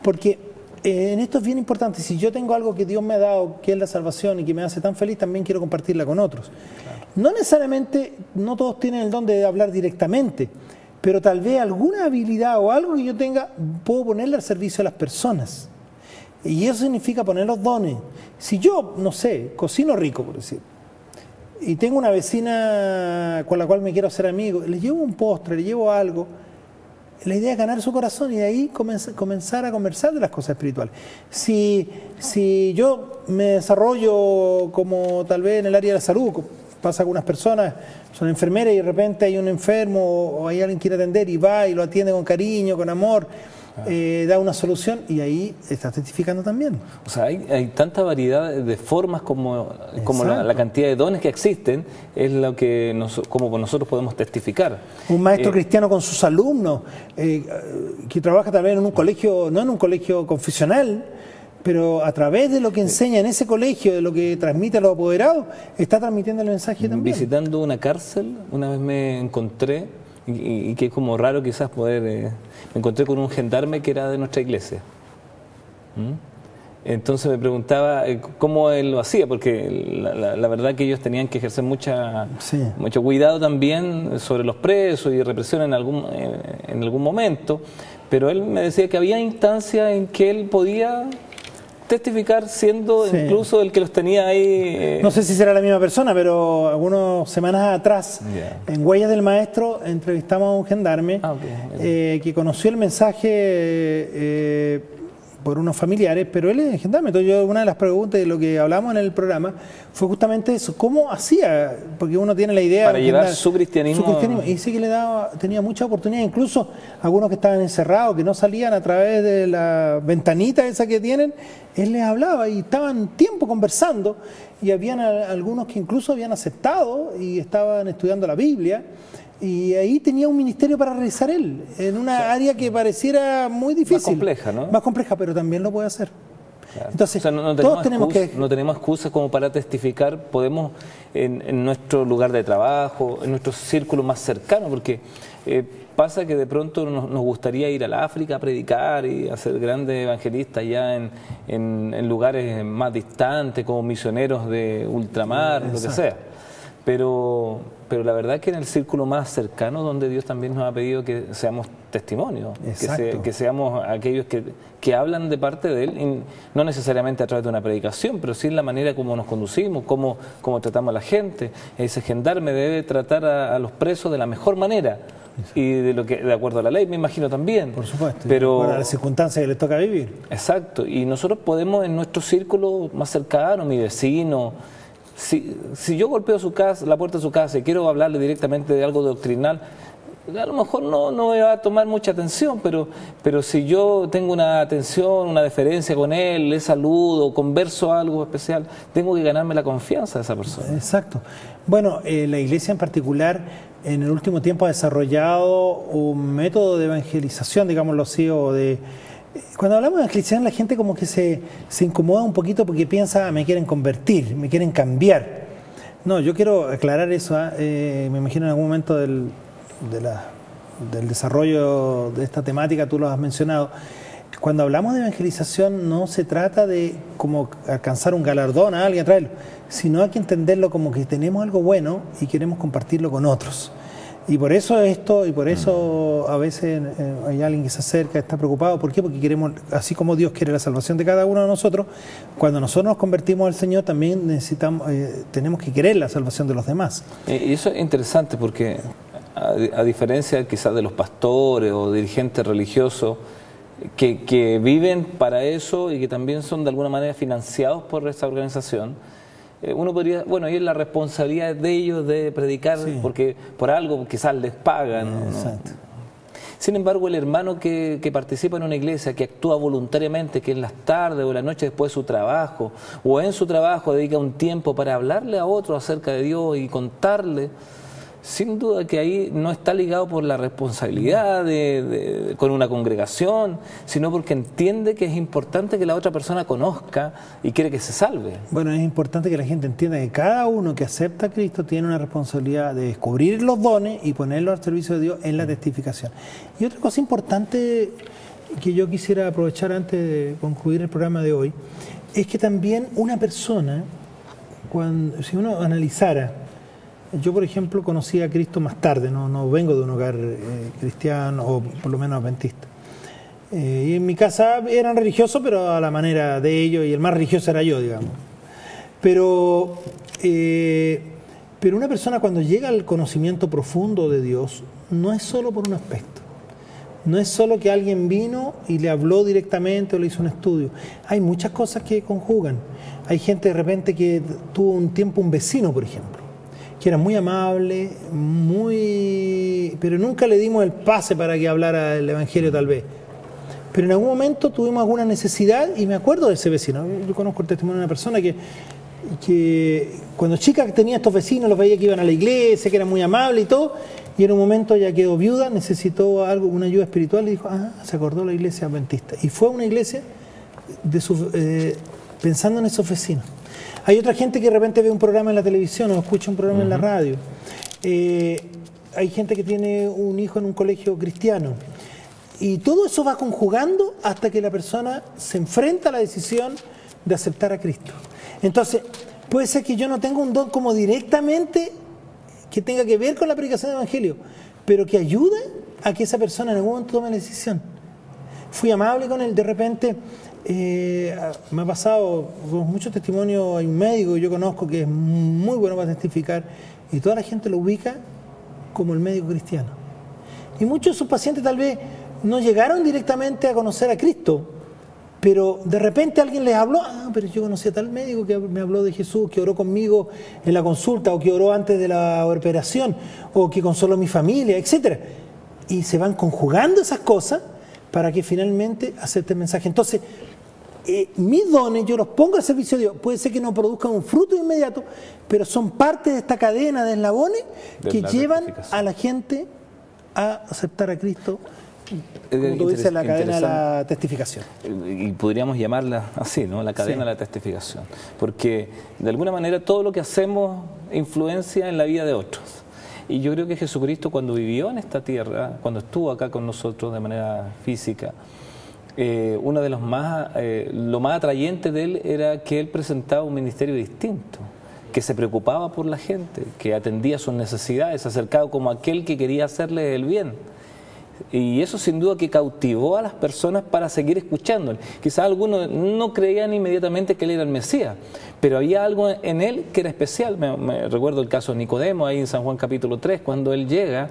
Porque en esto es bien importante. Si yo tengo algo que Dios me ha dado, que es la salvación y que me hace tan feliz, también quiero compartirla con otros. Claro. No necesariamente, no todos tienen el don de hablar directamente, pero tal vez alguna habilidad o algo que yo tenga, puedo ponerle al servicio a las personas. Y eso significa poner los dones. Si yo, no sé, cocino rico, por decir, y tengo una vecina con la cual me quiero hacer amigo, le llevo un postre, le llevo algo, la idea es ganar su corazón y de ahí comenzar a conversar de las cosas espirituales. Si yo me desarrollo como tal vez en el área de la salud, pasa algunas personas, son enfermeras y de repente hay un enfermo o hay alguien que quiere atender y va y lo atiende con cariño, con amor, da una solución y ahí está testificando también. O sea, hay tanta variedad de formas como la cantidad de dones que existen, es lo que como nosotros podemos testificar. Un maestro cristiano con sus alumnos, que trabaja también en un colegio, no en un colegio confesional, pero a través de lo que enseña en ese colegio, de lo que transmite a los apoderados, está transmitiendo el mensaje también. Visitando una cárcel, una vez me encontré, y que es como raro quizás poder... me encontré con un gendarme que era de nuestra iglesia. Entonces me preguntaba cómo él lo hacía, porque la verdad que ellos tenían que ejercer mucho cuidado también sobre los presos y represión en algún momento, pero él me decía que había instancias en que él podía testificar siendo incluso el que los tenía ahí. No sé si será la misma persona, pero algunas semanas atrás, en Huellas del Maestro, entrevistamos a un gendarme que conoció el mensaje por unos familiares, pero él es gendarme. Entonces una de las preguntas de lo que hablamos en el programa fue justamente eso, ¿cómo hacía? Porque uno tiene la idea para llevar su cristianismo. Y sí que tenía mucha oportunidad, incluso algunos que estaban encerrados, que no salían a través de la ventanita esa que tienen, él les hablaba y estaban tiempo conversando y habían algunos que incluso habían aceptado y estaban estudiando la Biblia. Y ahí tenía un ministerio para realizar él, en una área que pareciera muy difícil. Más compleja, ¿no? Más compleja, pero también lo puede hacer. Claro. Entonces, todos tenemos no tenemos excusas como para testificar, podemos en nuestro lugar de trabajo, en nuestro círculo más cercano, porque pasa que de pronto nos gustaría ir al África a predicar y a ser grandes evangelistas ya en lugares más distantes, como misioneros de ultramar, lo que sea. Pero la verdad es que en el círculo más cercano, donde Dios también nos ha pedido que seamos testimonios, que seamos aquellos que hablan de parte de Él, y no necesariamente a través de una predicación, pero sí en la manera como nos conducimos, cómo tratamos a la gente. Ese gendarme debe tratar a los presos de la mejor manera. Y de acuerdo a la ley, me imagino también. Por supuesto, pero a las circunstancias que les toca vivir. Exacto, y nosotros podemos en nuestro círculo más cercano, mi vecino... Si yo golpeo la puerta de su casa y quiero hablarle directamente de algo doctrinal, a lo mejor no me va a tomar mucha atención, pero si yo tengo una atención, una deferencia con él, le saludo, converso algo especial, tengo que ganarme la confianza de esa persona. Exacto. Bueno, la iglesia en particular en el último tiempo ha desarrollado un método de evangelización, digámoslo así, o de... Cuando hablamos de evangelización, la gente como que se incomoda un poquito porque piensa, me quieren convertir, me quieren cambiar. No, yo quiero aclarar eso. Me imagino en algún momento del desarrollo de esta temática, tú lo has mencionado. Cuando hablamos de evangelización no se trata de como alcanzar un galardón a alguien, traerlo, sino hay que entenderlo como que tenemos algo bueno y queremos compartirlo con otros. Y por eso a veces hay alguien que se acerca, está preocupado. ¿Por qué? Porque queremos, así como Dios quiere la salvación de cada uno de nosotros, cuando nosotros nos convertimos al Señor también tenemos que querer la salvación de los demás. Y eso es interesante porque a diferencia quizás de los pastores o dirigentes religiosos que viven para eso y que también son de alguna manera financiados por esa organización, uno podría, bueno, y es la responsabilidad de ellos de predicar, porque por algo quizás les pagan. Exacto. Sin embargo, el hermano que participa en una iglesia, que actúa voluntariamente, que en las tardes o en la noche después de su trabajo, o en su trabajo dedica un tiempo para hablarle a otro acerca de Dios y contarle, sin duda que ahí no está ligado por la responsabilidad con una congregación, sino porque entiende que es importante que la otra persona conozca y quiere que se salve. Bueno, es importante que la gente entienda que cada uno que acepta a Cristo tiene una responsabilidad de descubrir los dones y ponerlos al servicio de Dios en la testificación. Y otra cosa importante que yo quisiera aprovechar antes de concluir el programa de hoy, es que también una persona, si uno analizara, yo por ejemplo conocí a Cristo más tarde, no vengo de un hogar cristiano o por lo menos adventista. Y en mi casa eran religiosos, pero a la manera de ellos, y el más religioso era yo, digamos. Pero una persona cuando llega al conocimiento profundo de Dios, no es solo por un aspecto. No es solo que alguien vino y le habló directamente o le hizo un estudio. Hay muchas cosas que conjugan. Hay gente de repente que tuvo un tiempo un vecino, por ejemplo, que era muy amable, pero nunca le dimos el pase para que hablara el Evangelio tal vez. Pero en algún momento tuvimos alguna necesidad y me acuerdo de ese vecino. Yo conozco el testimonio de una persona que cuando chica tenía estos vecinos, los veía que iban a la iglesia, que eran muy amables y todo, y en un momento ya quedó viuda, necesitó una ayuda espiritual y dijo, se acordó de la iglesia adventista. Y fue a una iglesia pensando en esos vecinos. Hay otra gente que de repente ve un programa en la televisión o escucha un programa en la radio. Hay gente que tiene un hijo en un colegio cristiano. Y todo eso va conjugando hasta que la persona se enfrenta a la decisión de aceptar a Cristo. Entonces, puede ser que yo no tenga un don como directamente que tenga que ver con la predicación del Evangelio, pero que ayude a que esa persona en algún momento tome la decisión. Fui amable con él, de repente me ha pasado con muchos testimonios. Hay un médico que yo conozco que es muy bueno para testificar y toda la gente lo ubica como el médico cristiano. Y muchos de sus pacientes tal vez no llegaron directamente a conocer a Cristo, pero de repente alguien les habló, pero yo conocí a tal médico que me habló de Jesús, que oró conmigo en la consulta, o que oró antes de la operación, o que consoló a mi familia, etc. Y se van conjugando esas cosas para que finalmente acepte el mensaje. Entonces, mis dones yo los pongo al servicio de Dios. Puede ser que no produzcan un fruto inmediato, pero son parte de esta cadena de eslabones que llevan a la gente a aceptar a Cristo, como tú dices, la cadena de la testificación. Y podríamos llamarla así, ¿no? La cadena de la testificación. Porque de alguna manera todo lo que hacemos influencia en la vida de otros. Y yo creo que Jesucristo, cuando vivió en esta tierra, cuando estuvo acá con nosotros de manera física, uno de los lo más atrayente de él era que él presentaba un ministerio distinto, que se preocupaba por la gente, que atendía sus necesidades, se acercaba como aquel que quería hacerle el bien. Y eso sin duda que cautivó a las personas para seguir escuchándole. Quizás algunos no creían inmediatamente que él era el Mesías, pero había algo en él que era especial. Me recuerdo el caso de Nicodemo, ahí en San Juan capítulo 3, cuando él llega,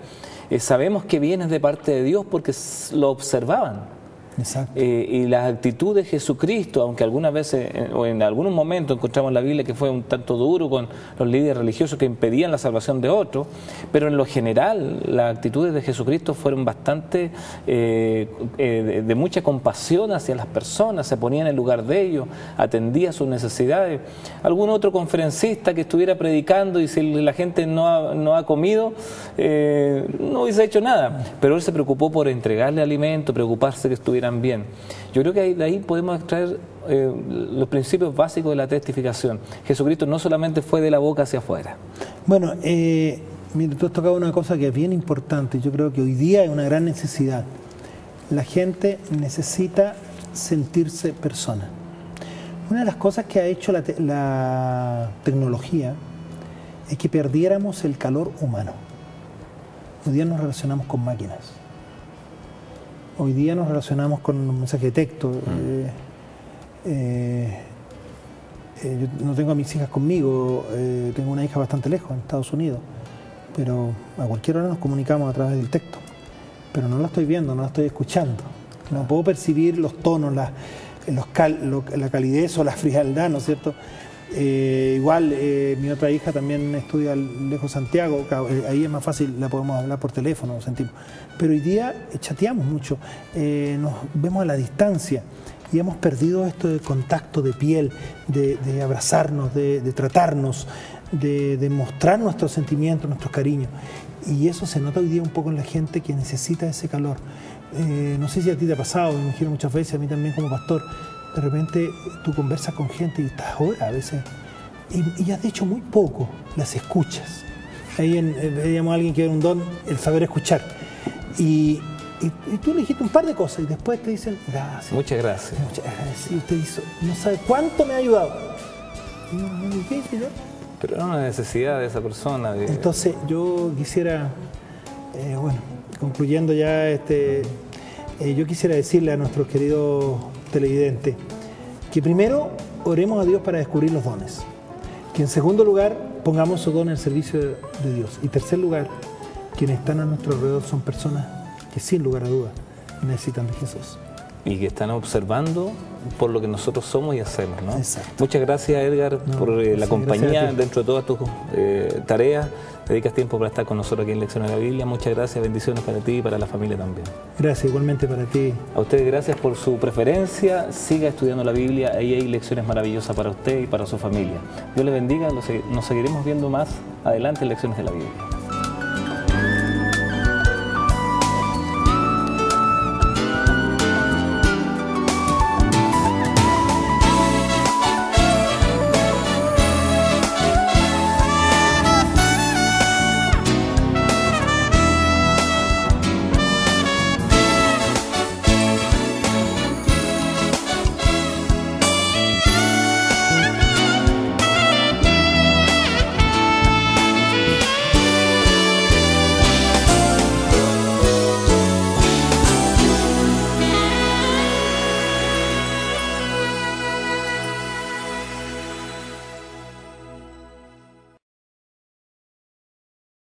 sabemos que viene de parte de Dios porque lo observaban. Exacto. Y las actitudes de Jesucristo, aunque algunas veces o en algunos momentos encontramos en la Biblia que fue un tanto duro con los líderes religiosos que impedían la salvación de otros, pero en lo general las actitudes de Jesucristo fueron bastante de mucha compasión hacia las personas, se ponía en el lugar de ellos, atendía sus necesidades. Algún otro conferencista que estuviera predicando y si la gente no ha comido, no hubiese hecho nada, pero él se preocupó por entregarle alimento, preocuparse que estuvieran bien. Yo creo que de ahí podemos extraer los principios básicos de la testificación. Jesucristo no solamente fue de la boca hacia afuera. Bueno, mira, tú has tocado una cosa que es bien importante. Yo creo que hoy día hay una gran necesidad. La gente necesita sentirse persona. Una de las cosas que ha hecho la tecnología es que perdiéramos el calor humano. Hoy día nos relacionamos con máquinas. Hoy día nos relacionamos con un mensaje de texto. Yo no tengo a mis hijas conmigo, tengo una hija bastante lejos, en Estados Unidos, pero a cualquier hora nos comunicamos a través del texto. Pero no la estoy viendo, no la estoy escuchando. No puedo percibir los tonos, la calidez o la frialdad, ¿no es cierto? Igual mi otra hija también estudia lejos Santiago, ahí es más fácil, la podemos hablar por teléfono, sentimos. Pero hoy día chateamos mucho, nos vemos a la distancia y hemos perdido esto de contacto de piel, de abrazarnos, de tratarnos, de mostrar nuestros sentimientos, nuestros cariños. Y eso se nota hoy día un poco en la gente que necesita ese calor. No sé si a ti te ha pasado, me imagino muchas veces, a mí también como pastor, de repente tú conversas con gente y estás horas a veces y has dicho muy poco, las escuchas. Ahí veíamos a alguien que era un don, el saber escuchar. Y tú le dijiste un par de cosas y después te dicen gracias. Muchas gracias. Muchas gracias. Y usted dice, no sabe cuánto me ha ayudado. ¿Qué dice yo? Pero era una necesidad de esa persona. Entonces yo quisiera, bueno, concluyendo ya, yo quisiera decirle a nuestros queridos televidentes que primero oremos a Dios para descubrir los dones, que en segundo lugar pongamos su don en el servicio de Dios, y en tercer lugar, quienes están a nuestro alrededor son personas que sin lugar a dudas necesitan de Jesús. Y que están observando por lo que nosotros somos y hacemos, ¿no? Exacto. Muchas gracias, Edgar, por la compañía dentro de todas tus tareas. Dedicas tiempo para estar con nosotros aquí en Lecciones de la Biblia. Muchas gracias, bendiciones para ti y para la familia también. Gracias, igualmente para ti. A ustedes gracias por su preferencia. Siga estudiando la Biblia, ahí hay lecciones maravillosas para usted y para su familia. Dios les bendiga, nos seguiremos viendo más adelante en Lecciones de la Biblia.